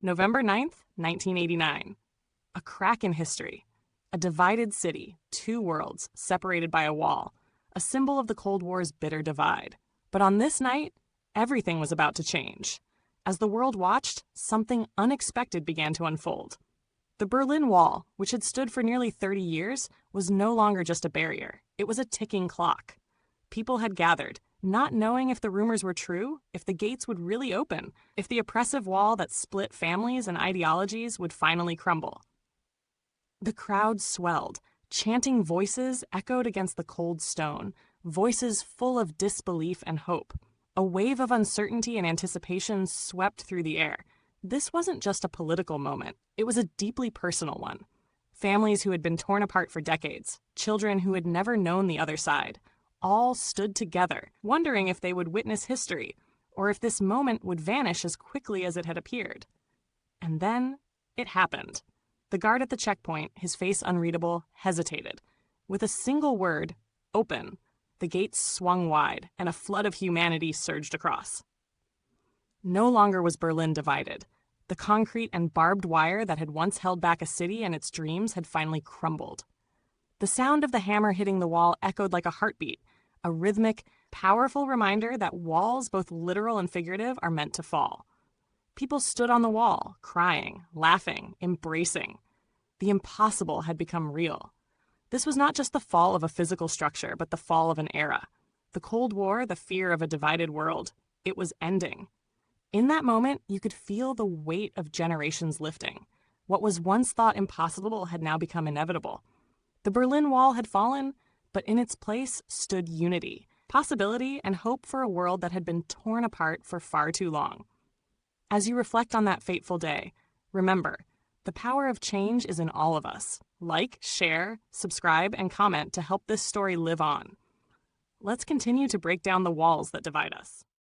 November 9th, 1989. A crack in history. A divided city, two worlds, separated by a wall, a symbol of the Cold War's bitter divide. But on this night, everything was about to change. As the world watched, something unexpected began to unfold. The Berlin Wall, which had stood for nearly 30 years, was no longer just a barrier. It was a ticking clock. People had gathered, not knowing if the rumors were true, if the gates would really open, if the oppressive wall that split families and ideologies would finally crumble. The crowd swelled. Chanting voices echoed against the cold stone, voices full of disbelief and hope. A wave of uncertainty and anticipation swept through the air. This wasn't just a political moment. It was a deeply personal one. Families who had been torn apart for decades, children who had never known the other side, all stood together, wondering if they would witness history, or if this moment would vanish as quickly as it had appeared. And then it happened. The guard at the checkpoint, his face unreadable, hesitated. With a single word, "Open," the gates swung wide, and a flood of humanity surged across. No longer was Berlin divided. The concrete and barbed wire that had once held back a city and its dreams had finally crumbled. The sound of the hammer hitting the wall echoed like a heartbeat, a rhythmic, powerful reminder that walls, both literal and figurative, are meant to fall. People stood on the wall, crying, laughing, embracing. The impossible had become real. This was not just the fall of a physical structure, but the fall of an era. The Cold War, the fear of a divided world, it was ending. In that moment, you could feel the weight of generations lifting. What was once thought impossible had now become inevitable. The Berlin Wall had fallen, but in its place stood unity, possibility, and hope for a world that had been torn apart for far too long. As you reflect on that fateful day, remember, the power of change is in all of us. Like, share, subscribe, and comment to help this story live on. Let's continue to break down the walls that divide us.